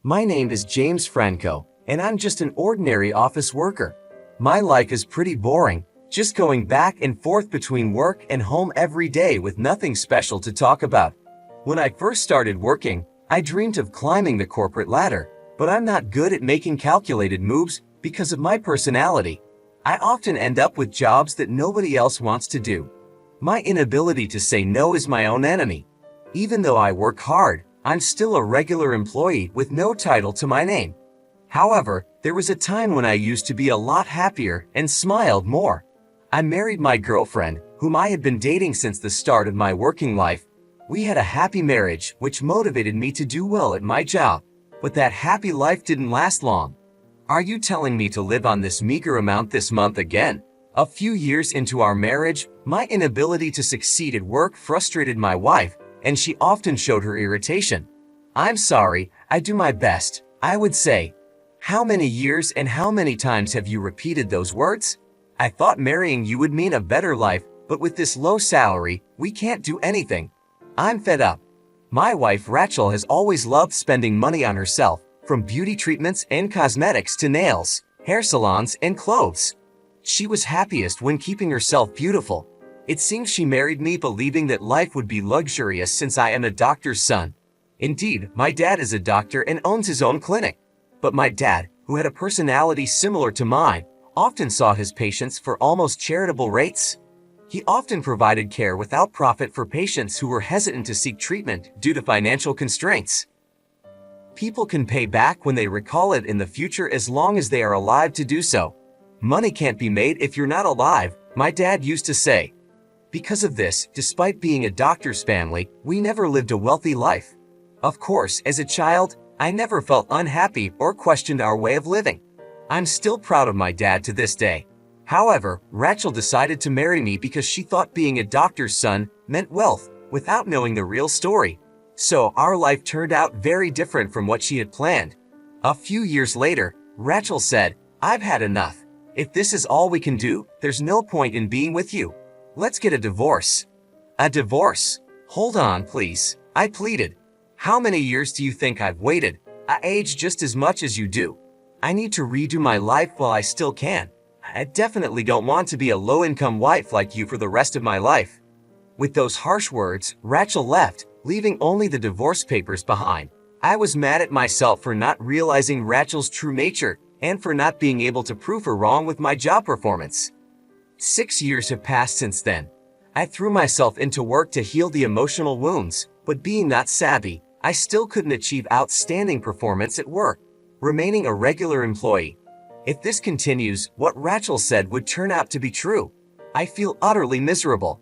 My name is James Franco, and I'm just an ordinary office worker. My life is pretty boring, just going back and forth between work and home every day with nothing special to talk about. When I first started working, I dreamed of climbing the corporate ladder, but I'm not good at making calculated moves because of my personality. I often end up with jobs that nobody else wants to do. My inability to say no is my own enemy. Even though I work hard, I'm still a regular employee with no title to my name. However, there was a time when I used to be a lot happier and smiled more. I married my girlfriend, whom I had been dating since the start of my working life. We had a happy marriage, which motivated me to do well at my job. But that happy life didn't last long. Are you telling me to live on this meager amount this month again? A few years into our marriage, my inability to succeed at work frustrated my wife, and she often showed her irritation. I'm sorry, I do my best, I would say. How many years and how many times have you repeated those words? I thought marrying you would mean a better life, but with this low salary, we can't do anything. I'm fed up. My wife Rachel has always loved spending money on herself, from beauty treatments and cosmetics to nails, hair salons, and clothes. She was happiest when keeping herself beautiful. It seems she married me believing that life would be luxurious since I am a doctor's son. Indeed, my dad is a doctor and owns his own clinic. But my dad, who had a personality similar to mine, often saw his patients for almost charitable rates. He often provided care without profit for patients who were hesitant to seek treatment due to financial constraints. People can pay back when they recall it in the future as long as they are alive to do so. Money can't be made if you're not alive, my dad used to say. Because of this, despite being a doctor's family, we never lived a wealthy life. Of course, as a child, I never felt unhappy or questioned our way of living. I'm still proud of my dad to this day. However, Rachel decided to marry me because she thought being a doctor's son meant wealth, without knowing the real story. So our life turned out very different from what she had planned. A few years later, Rachel said, "I've had enough. If this is all we can do, there's no point in being with you. Let's get a divorce." A divorce? Hold on, please, I pleaded. How many years do you think I've waited? I age just as much as you do. I need to redo my life while I still can. I definitely don't want to be a low-income wife like you for the rest of my life. With those harsh words, Rachel left, leaving only the divorce papers behind. I was mad at myself for not realizing Rachel's true nature and for not being able to prove her wrong with my job performance. 6 years have passed since then. I threw myself into work to heal the emotional wounds, but being not savvy, I still couldn't achieve outstanding performance at work, remaining a regular employee. If this continues, what Rachel said would turn out to be true. I feel utterly miserable.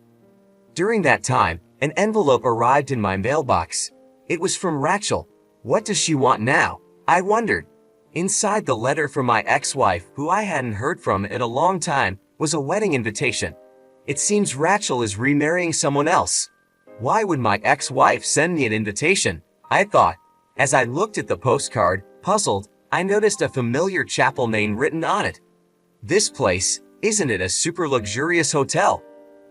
During that time, an envelope arrived in my mailbox. It was from Rachel. What does she want now? I wondered. Inside the letter from my ex-wife, who I hadn't heard from in a long time, was a wedding invitation. It seems Rachel is remarrying someone else. Why would my ex-wife send me an invitation? I thought. As I looked at the postcard, puzzled, I noticed a familiar chapel name written on it. This place, isn't it a super luxurious hotel?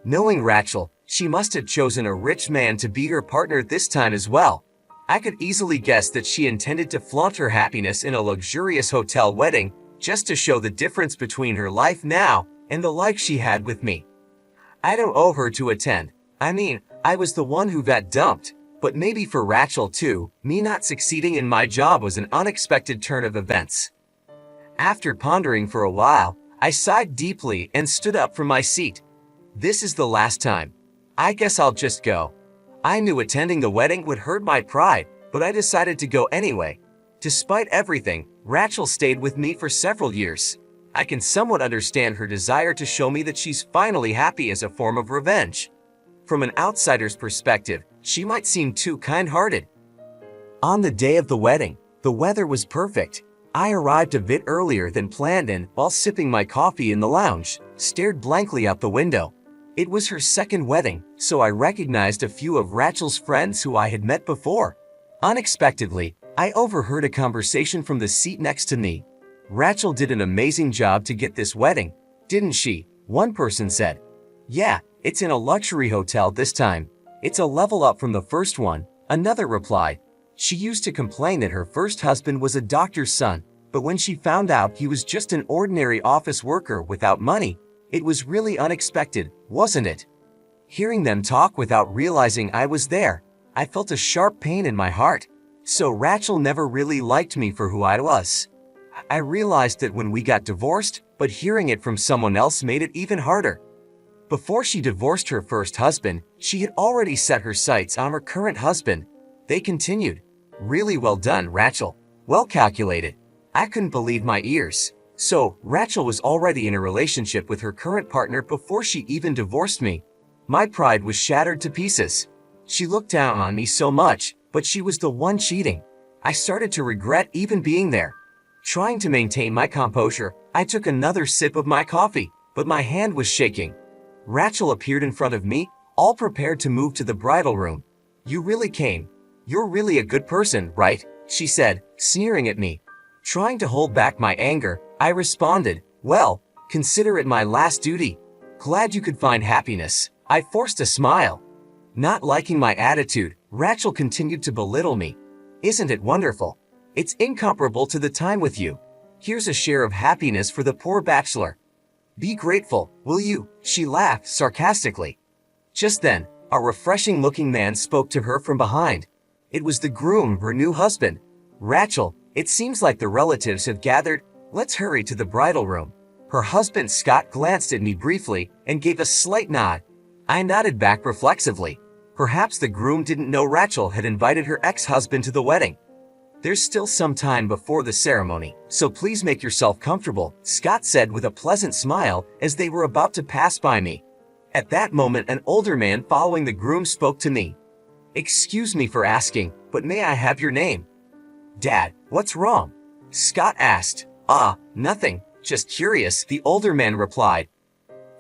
Knowing Rachel, she must have chosen a rich man to be her partner this time as well. I could easily guess that she intended to flaunt her happiness in a luxurious hotel wedding, just to show the difference between her life now and the life she had with me. I don't owe her to attend. I mean, I was the one who got dumped. But maybe for Rachel too, me not succeeding in my job was an unexpected turn of events. After pondering for a while, I sighed deeply and stood up from my seat. This is the last time. I guess I'll just go. I knew attending the wedding would hurt my pride, but I decided to go anyway. Despite everything, Rachel stayed with me for several years. I can somewhat understand her desire to show me that she's finally happy as a form of revenge. From an outsider's perspective, she might seem too kind-hearted. On the day of the wedding, the weather was perfect. I arrived a bit earlier than planned and, while sipping my coffee in the lounge, stared blankly out the window. It was her second wedding, so I recognized a few of Rachel's friends who I had met before. Unexpectedly, I overheard a conversation from the seat next to me. Rachel did an amazing job to get this wedding, didn't she? One person said. Yeah, it's in a luxury hotel this time. It's a level up from the first one, another replied. She used to complain that her first husband was a doctor's son, but when she found out he was just an ordinary office worker without money, it was really unexpected, wasn't it? Hearing them talk without realizing I was there, I felt a sharp pain in my heart. So Rachel never really liked me for who I was. I realized that when we got divorced, but hearing it from someone else made it even harder. Before she divorced her first husband, she had already set her sights on her current husband. They continued. Really well done, Rachel. Well calculated. I couldn't believe my ears. So, Rachel was already in a relationship with her current partner before she even divorced me. My pride was shattered to pieces. She looked down on me so much, but she was the one cheating. I started to regret even being there. Trying to maintain my composure, I took another sip of my coffee, but my hand was shaking. Rachel appeared in front of me, all prepared to move to the bridal room. You really came. You're really a good person, right? She said, sneering at me. Trying to hold back my anger, I responded, well, consider it my last duty. Glad you could find happiness. I forced a smile. Not liking my attitude, Rachel continued to belittle me. Isn't it wonderful? It's incomparable to the time with you. Here's a share of happiness for the poor bachelor. Be grateful, will you? She laughed sarcastically. Just then, a refreshing-looking man spoke to her from behind. It was the groom, her new husband. Rachel, it seems like the relatives have gathered. Let's hurry to the bridal room. Her husband Scott glanced at me briefly and gave a slight nod. I nodded back reflexively. Perhaps the groom didn't know Rachel had invited her ex-husband to the wedding. There's still some time before the ceremony, so please make yourself comfortable, Scott said with a pleasant smile as they were about to pass by me. At that moment, an older man following the groom spoke to me. Excuse me for asking, but may I have your name? Dad, what's wrong? Scott asked. Nothing, just curious, the older man replied.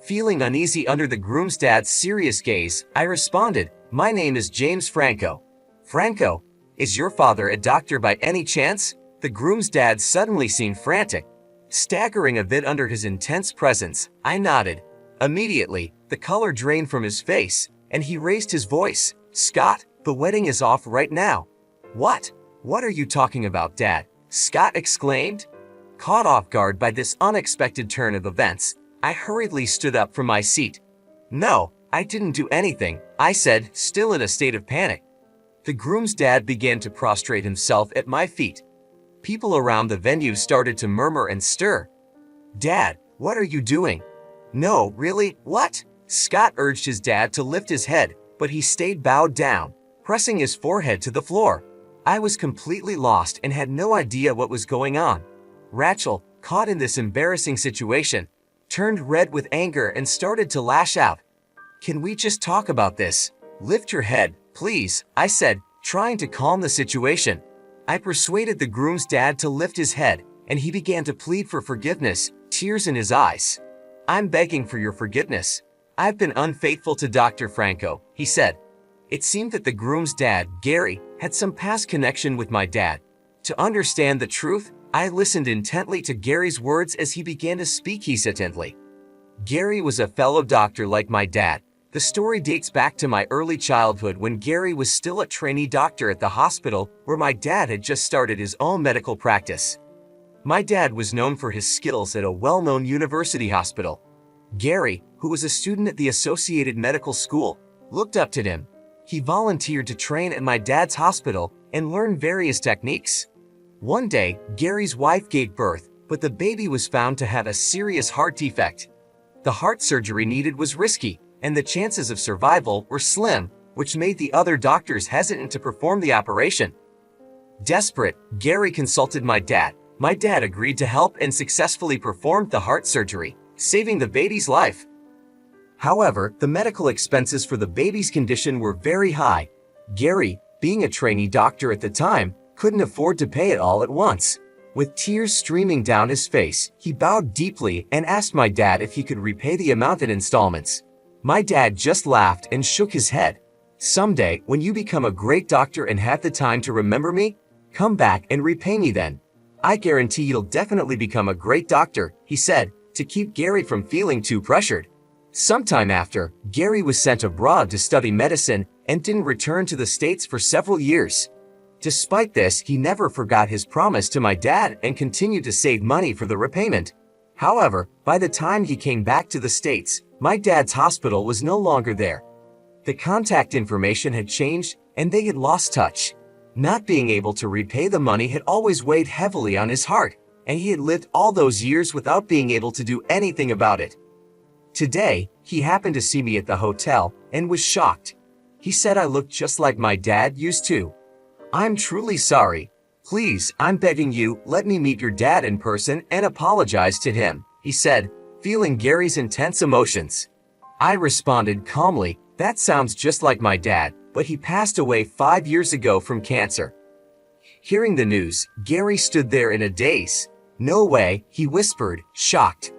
Feeling uneasy under the groom's dad's serious gaze, I responded, my name is James Franco. Franco? Is your father a doctor by any chance? The groom's dad suddenly seemed frantic. Staggering a bit under his intense presence, I nodded. Immediately, the color drained from his face, and he raised his voice. Scott, the wedding is off right now. What? What are you talking about, Dad? Scott exclaimed. Caught off guard by this unexpected turn of events, I hurriedly stood up from my seat. No, I didn't do anything, I said, still in a state of panic. The groom's dad began to prostrate himself at my feet. People around the venue started to murmur and stir. Dad, what are you doing? No, really, what? Scott urged his dad to lift his head, but he stayed bowed down, pressing his forehead to the floor. I was completely lost and had no idea what was going on. Rachel, caught in this embarrassing situation, turned red with anger and started to lash out. Can we just talk about this? Lift your head, please, I said, trying to calm the situation. I persuaded the groom's dad to lift his head, and he began to plead for forgiveness, tears in his eyes. I'm begging for your forgiveness. I've been unfaithful to Dr. Franco, he said. It seemed that the groom's dad, Gary, had some past connection with my dad. To understand the truth, I listened intently to Gary's words as he began to speak hesitantly. Gary was a fellow doctor like my dad. The story dates back to my early childhood when Gary was still a trainee doctor at the hospital where my dad had just started his own medical practice. My dad was known for his skills at a well-known university hospital. Gary, who was a student at the Associated Medical School, looked up to him. He volunteered to train at my dad's hospital and learn various techniques. One day, Gary's wife gave birth, but the baby was found to have a serious heart defect. The heart surgery needed was risky, and the chances of survival were slim, which made the other doctors hesitant to perform the operation. Desperate, Gary consulted my dad. My dad agreed to help and successfully performed the heart surgery, saving the baby's life. However, the medical expenses for the baby's condition were very high. Gary, being a trainee doctor at the time, couldn't afford to pay it all at once. With tears streaming down his face, he bowed deeply and asked my dad if he could repay the amount in installments. My dad just laughed and shook his head. Someday, when you become a great doctor and have the time to remember me, come back and repay me then. I guarantee you'll definitely become a great doctor, he said, to keep Gary from feeling too pressured. Sometime after, Gary was sent abroad to study medicine and didn't return to the States for several years. Despite this, he never forgot his promise to my dad and continued to save money for the repayment. However, by the time he came back to the States, my dad's hospital was no longer there. The contact information had changed and they had lost touch. Not being able to repay the money had always weighed heavily on his heart, and he had lived all those years without being able to do anything about it. Today, he happened to see me at the hotel and was shocked. He said I looked just like my dad used to. "I'm truly sorry. Please, I'm begging you, let me meet your dad in person and apologize to him," he said, feeling Gary's intense emotions. I responded calmly, "That sounds just like my dad, but he passed away 5 years ago from cancer." Hearing the news, Gary stood there in a daze. "No way," he whispered, shocked.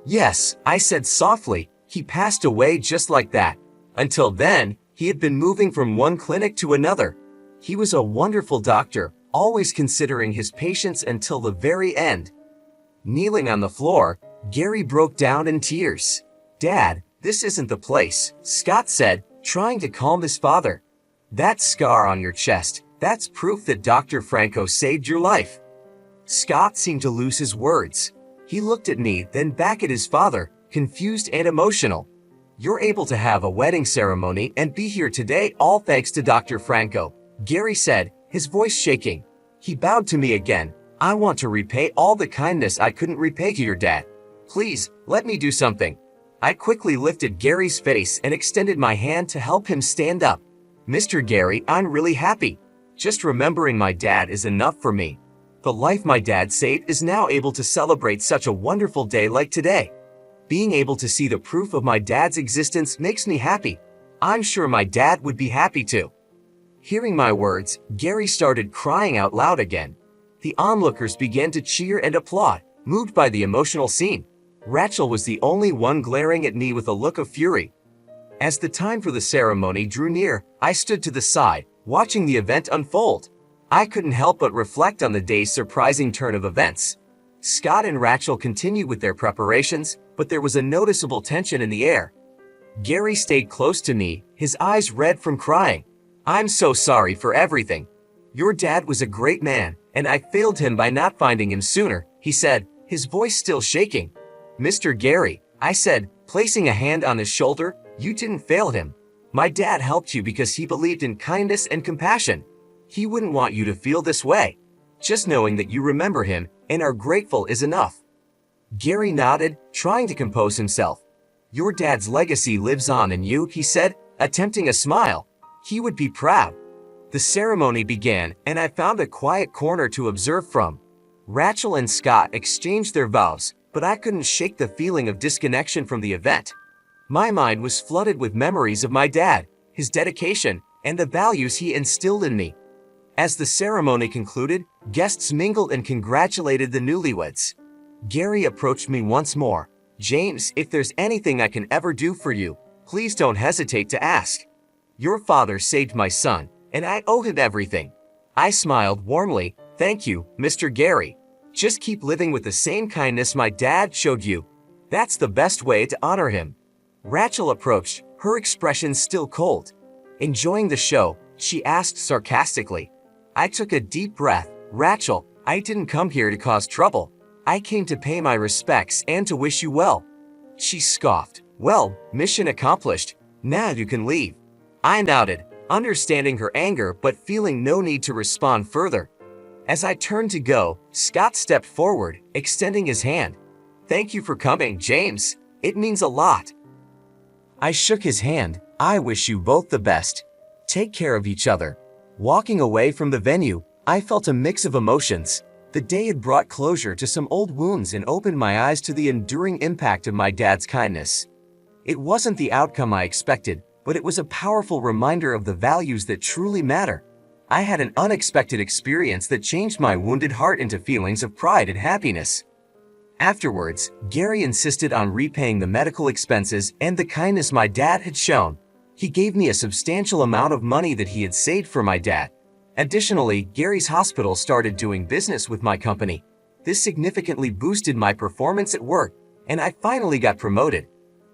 "Yes," I said softly, "he passed away just like that. Until then, he had been moving from one clinic to another. He was a wonderful doctor, always considering his patients until the very end." Kneeling on the floor, Gary broke down in tears. "Dad, this isn't the place," Scott said, trying to calm his father. "That scar on your chest, that's proof that Dr. Franco saved your life." Scott seemed to lose his words. He looked at me, then back at his father, confused and emotional. "You're able to have a wedding ceremony and be here today all thanks to Dr. Franco," Gary said, his voice shaking. He bowed to me again. "I want to repay all the kindness I couldn't repay to your dad. Please, let me do something." I quickly lifted Gary's face and extended my hand to help him stand up. "Mr. Gary, I'm really happy. Just remembering my dad is enough for me. The life my dad saved is now able to celebrate such a wonderful day like today. Being able to see the proof of my dad's existence makes me happy. I'm sure my dad would be happy too." Hearing my words, Gary started crying out loud again. The onlookers began to cheer and applaud, moved by the emotional scene. Rachel was the only one glaring at me with a look of fury. As the time for the ceremony drew near, I stood to the side, watching the event unfold. I couldn't help but reflect on the day's surprising turn of events. Scott and Rachel continued with their preparations, but there was a noticeable tension in the air. Gary stayed close to me, his eyes red from crying. "I'm so sorry for everything. Your dad was a great man, and I failed him by not finding him sooner," he said, his voice still shaking. "Mr. Gary," I said, placing a hand on his shoulder, "you didn't fail him. My dad helped you because he believed in kindness and compassion. He wouldn't want you to feel this way. Just knowing that you remember him and are grateful is enough." Gary nodded, trying to compose himself. "Your dad's legacy lives on in you," he said, attempting a smile. "He would be proud." The ceremony began, and I found a quiet corner to observe from. Rachel and Scott exchanged their vows, but I couldn't shake the feeling of disconnection from the event. My mind was flooded with memories of my dad, his dedication, and the values he instilled in me. As the ceremony concluded, guests mingled and congratulated the newlyweds. Gary approached me once more. "James, if there's anything I can ever do for you, please don't hesitate to ask. Your father saved my son, and I owe him everything." I smiled warmly. "Thank you, Mr. Gary. Just keep living with the same kindness my dad showed you. That's the best way to honor him." Rachel approached, her expression still cold. "Enjoying the show?" she asked sarcastically. I took a deep breath. "Rachel, I didn't come here to cause trouble. I came to pay my respects and to wish you well." She scoffed. "Well, mission accomplished. Now you can leave." I nodded, understanding her anger but feeling no need to respond further. As I turned to go, Scott stepped forward, extending his hand. "Thank you for coming, James. It means a lot." I shook his hand. "I wish you both the best. Take care of each other." Walking away from the venue, I felt a mix of emotions. The day had brought closure to some old wounds and opened my eyes to the enduring impact of my dad's kindness. It wasn't the outcome I expected, but it was a powerful reminder of the values that truly matter. I had an unexpected experience that changed my wounded heart into feelings of pride and happiness. Afterwards, Gary insisted on repaying the medical expenses and the kindness my dad had shown. He gave me a substantial amount of money that he had saved for my dad. Additionally, Gary's hospital started doing business with my company. This significantly boosted my performance at work, and I finally got promoted.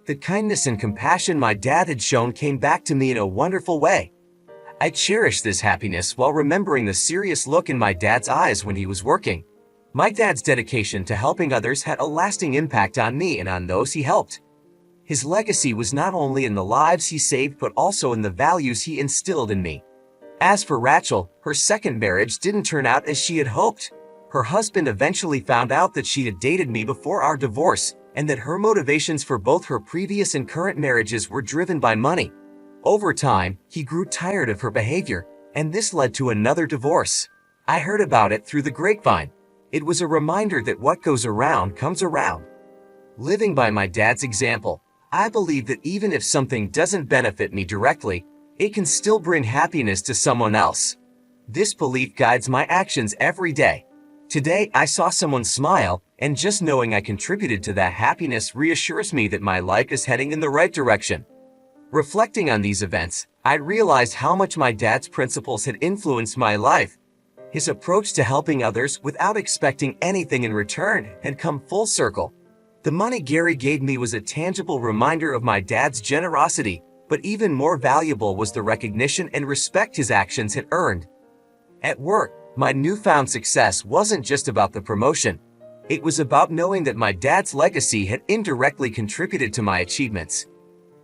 The kindness and compassion my dad had shown came back to me in a wonderful way. I cherished this happiness while remembering the serious look in my dad's eyes when he was working. My dad's dedication to helping others had a lasting impact on me and on those he helped. His legacy was not only in the lives he saved but also in the values he instilled in me. As for Rachel, her second marriage didn't turn out as she had hoped. Her husband eventually found out that she had dated me before our divorce, and that her motivations for both her previous and current marriages were driven by money. Over time, he grew tired of her behavior, and this led to another divorce. I heard about it through the grapevine. It was a reminder that what goes around comes around. Living by my dad's example, I believe that even if something doesn't benefit me directly, it can still bring happiness to someone else. This belief guides my actions every day. Today, I saw someone smile, and just knowing I contributed to that happiness reassures me that my life is heading in the right direction. Reflecting on these events, I realized how much my dad's principles had influenced my life. His approach to helping others without expecting anything in return had come full circle. The money Gary gave me was a tangible reminder of my dad's generosity, but even more valuable was the recognition and respect his actions had earned. At work, my newfound success wasn't just about the promotion. It was about knowing that my dad's legacy had indirectly contributed to my achievements.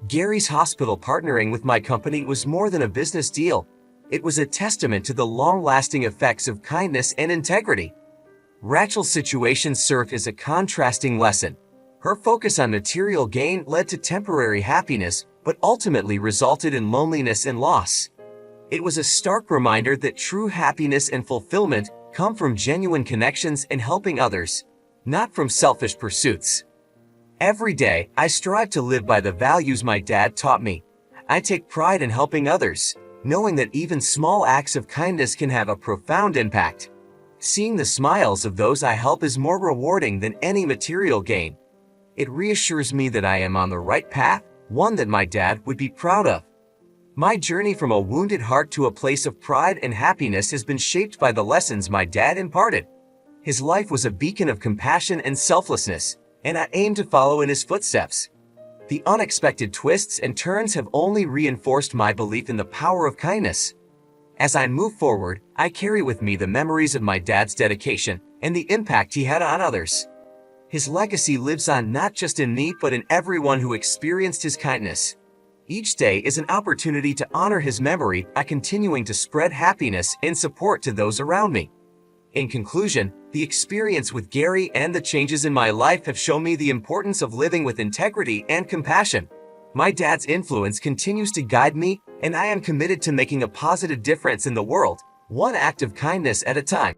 Gary's hospital partnering with my company was more than a business deal. It was a testament to the long-lasting effects of kindness and integrity. Rachel's situation served as a contrasting lesson. Her focus on material gain led to temporary happiness, but ultimately resulted in loneliness and loss. It was a stark reminder that true happiness and fulfillment come from genuine connections and helping others, not from selfish pursuits. Every day, I strive to live by the values my dad taught me. I take pride in helping others, knowing that even small acts of kindness can have a profound impact. Seeing the smiles of those I help is more rewarding than any material gain. It reassures me that I am on the right path, one that my dad would be proud of. My journey from a wounded heart to a place of pride and happiness has been shaped by the lessons my dad imparted. His life was a beacon of compassion and selflessness, and I aim to follow in his footsteps. The unexpected twists and turns have only reinforced my belief in the power of kindness. As I move forward, I carry with me the memories of my dad's dedication and the impact he had on others. His legacy lives on not just in me but in everyone who experienced his kindness. Each day is an opportunity to honor his memory by continuing to spread happiness and support to those around me. In conclusion, the experience with Gary and the changes in my life have shown me the importance of living with integrity and compassion. My dad's influence continues to guide me, and I am committed to making a positive difference in the world, one act of kindness at a time.